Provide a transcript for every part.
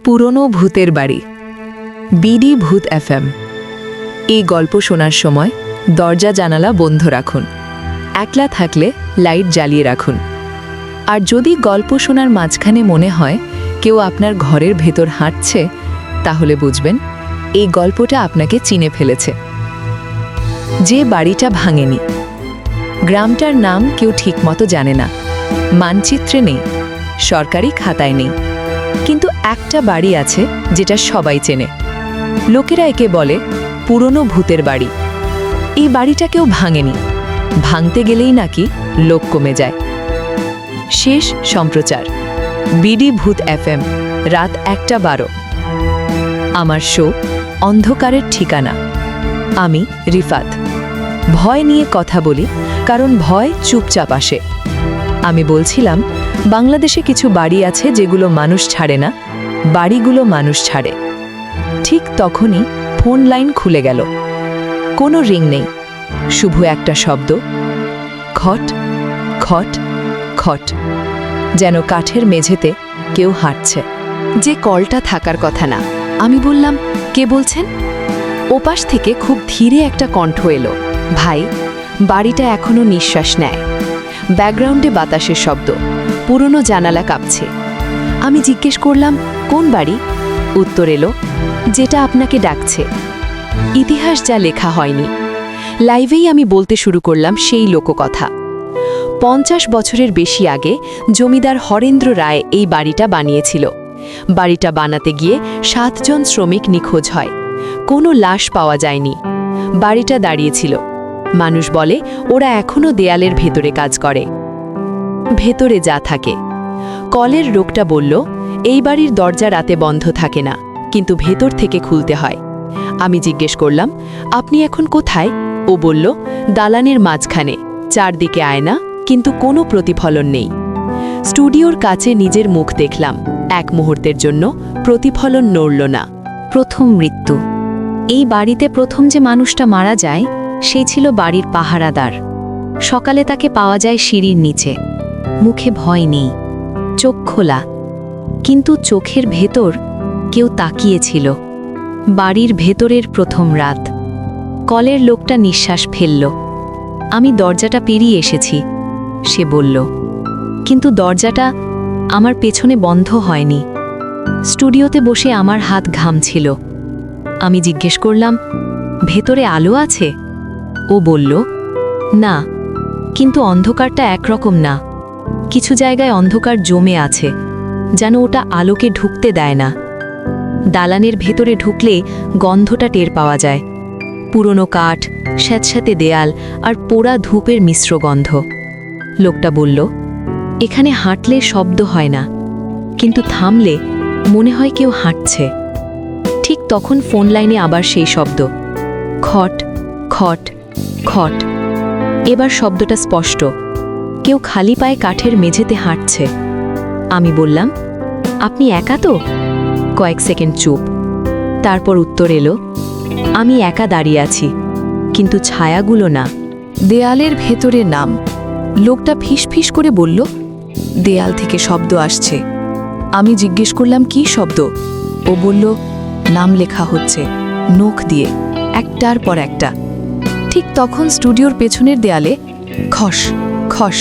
পুরনো ভূতের বাড়ি। বিডি ভূত এফএম। এই গল্প শোনার সময় দরজা জানালা বন্ধ রাখুন, একলা থাকলে লাইট জ্বালিয়ে রাখুন। আর যদি গল্প শোনার মাঝখানে মনে হয় কেউ আপনার ঘরের ভেতর হাঁটছে, তাহলে বুঝবেন এই গল্পটা আপনাকে চিনে ফেলেছে। যে বাড়িটা ভাঙেনি। গ্রামটার নাম কেউ ঠিকমতো জানে না, মানচিত্রে নেই, সরকারি খাতায় নেই, কিন্তু একটা বাড়ি আছে যেটা সবাই চেনে। লোকেরা একে বলে পুরনো ভূতের বাড়ি। এই বাড়িটা কেউ ভাঙেনি, ভাঙতে গেলেই নাকি লোক কমে যায়। শেষ সম্প্রচার বিডি ভূত এফএম, রাত 1:12। আমার শো অন্ধকারের ঠিকানা। আমি রিফাত। ভয় নিয়ে কথা বলি, কারণ ভয় চুপচাপ আসে। আমি বলছিলাম বাংলাদেশে কিছু বাড়ি আছে যেগুলো মানুষ ছাড়ে না, বাড়িগুলো মানুষ ছাড়ে। ঠিক তখনই ফোন লাইন খুলে গেল। কোনো রিং নেই, শুধু একটা শব্দ, খট খট খট, যেন কাঠের মেঝেতে কেউ হাঁটছে। যে কলটা থাকার কথা না। আমি বললাম, কে বলছেন? ওপাশ থেকে খুব ধীরে একটা কণ্ঠ এলো, ভাই, বাড়িটা এখনো নিঃশ্বাস নেয়। ব্যাকগ্রাউন্ডে বাতাসের শব্দ, পুরনো জানালা কাঁপছে। আমি জিজ্ঞেস করলাম, কোন বাড়ি? উত্তর এলো, যেটা আপনাকে ডাকছে। ইতিহাস যা লেখা হয়নি। লাইভেই আমি বলতে শুরু করলাম সেই লোককথা। 50 বছরের বেশি আগে জমিদার হরেন্দ্র রায় এই বাড়িটা বানিয়েছিল। বাড়িটা বানাতে গিয়ে 7 জন শ্রমিক নিখোঁজ হয়। কোনো লাশ পাওয়া যায়নি। বাড়িটা দাঁড়িয়েছিল। মানুষ বলে ওরা এখনো দেয়ালের ভেতরে কাজ করে। ভেতরে যা থাকে। কলের লোকটা বলল, এই বাড়ির দরজা রাতে বন্ধ থাকে না, কিন্তু ভেতর থেকে খুলতে হয়। আমি জিজ্ঞেস করলাম, আপনি এখন কোথায়? ও বলল, দালানের মাঝখানে, চারদিকে আয়না, কিন্তু কোনো প্রতিফলন নেই। স্টুডিওর কাছে নিজের মুখ দেখলাম। এক মুহূর্তের জন্য প্রতিফলন নড়ল না। প্রথম মৃত্যু। এই বাড়িতে প্রথম যে মানুষটা মারা যায়, সেই ছিল বাড়ির পাহারাদার। সকালে তাকে পাওয়া যায় সিঁড়ির নিচে। মুখে ভয় নেই, চোখ খোলা, কিন্তু চোখের ভেতর কেউ তাকিয়েছিল। বাড়ির ভেতরের প্রথম রাত। কলের লোকটা নিঃশ্বাস ফেলল। আমি দরজাটা পেরিয়ে এসেছি, সে বলল, কিন্তু দরজাটা আমার পেছনে বন্ধ হয়নি। স্টুডিওতে বসে আমার হাত ঘামছিল। আমি জিজ্ঞেস করলাম, ভেতরে আলো আছে? ও বলল, না, কিন্তু অন্ধকারটা একরকম না। কিছু জায়গায় অন্ধকার জমে আছে, যেন ওটা আলোকে ঢুকতে দেয় না। দালানের ভেতরে ঢুকলে গন্ধটা টের পাওয়া যায়। পুরনো কাঠ, স্যাঁতস্যাঁতে দেয়াল আর পোড়া ধূপের মিশ্র গন্ধ। লোকটা বলল, এখানে হাঁটলে শব্দ হয় না, কিন্তু থামলে মনে হয় কেউ হাঁটছে। ঠিক তখন ফোন লাইনে আবার সেই শব্দ, খট খট খট। এবার শব্দটা স্পষ্ট, কেউ খালি পায়ে কাঠের মেঝেতে হাঁটছে। আমি বললাম, আপনি একা তো? কয়েক সেকেন্ড চুপ। তারপর উত্তর এলো, আমি একা দাঁড়িয়ে আছি, কিন্তু ছায়াগুলো না। দেয়ালের ভেতরে নাম। লোকটা ফিসফিস করে বলল, দেয়াল থেকে শব্দ আসছে। আমি জিজ্ঞেস করলাম, কি শব্দ? ও বলল, নাম লেখা হচ্ছে নখ দিয়ে, একটার পর একটা। ঠিক তখন স্টুডিওর পেছনের দেয়ালে খস খস,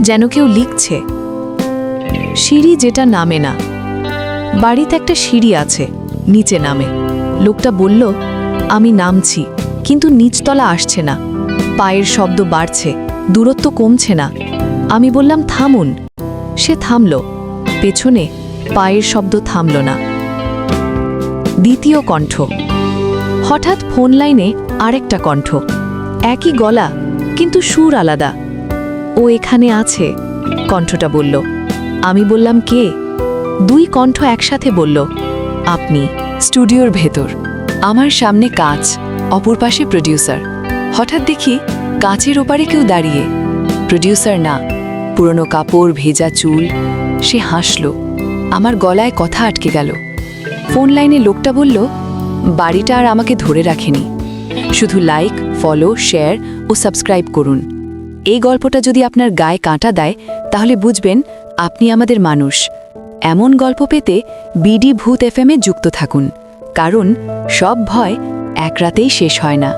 যেন কেউ লিখছে। সিঁড়ি যেটা নামে না। বাড়িতে একটা সিঁড়ি আছে, নিচে নামে। লোকটা বলল, আমি নামছি, কিন্তু নিচতলা আসছে না। পায়ের শব্দ বাড়ছে, দূরত্ব কমছে না। আমি বললাম, থামুন। সে থামল। পেছনে পায়ের শব্দ থামল না। দ্বিতীয় কণ্ঠ। হঠাৎ ফোন লাইনে আরেকটা কণ্ঠ, একই গলা, কিন্তু সুর আলাদা। ও এখানে আছে, কণ্ঠটা বলল। আমি বললাম, কে? 2 কণ্ঠ একসাথে বলল, আপনি। স্টুডিওর ভেতর। আমার সামনে কাঁচ, অপর পাশে প্রডিউসার। হঠাৎ দেখি কাঁচের ওপারে কেউ দাঁড়িয়ে। প্রডিউসার না, পুরনো কাপড়, ভেজা চুল। সে হাসল। আমার গলায় কথা আটকে গেল। ফোন লাইনে লোকটা বলল, বাড়িটা আর আমাকে ধরে রাখেনি, শুধু লাইক, ফলো, শেয়ার ও সাবস্ক্রাইব করুন। এই গল্পটা যদি আপনার গায়ে কাঁটা দেয়, তাহলে বুঝবেন আপনি আমাদের মানুষ। এমন গল্প পেতে বিডি ভূত এফএমে যুক্ত থাকুন, কারণ সব ভয় এক রাতেই শেষ হয় না।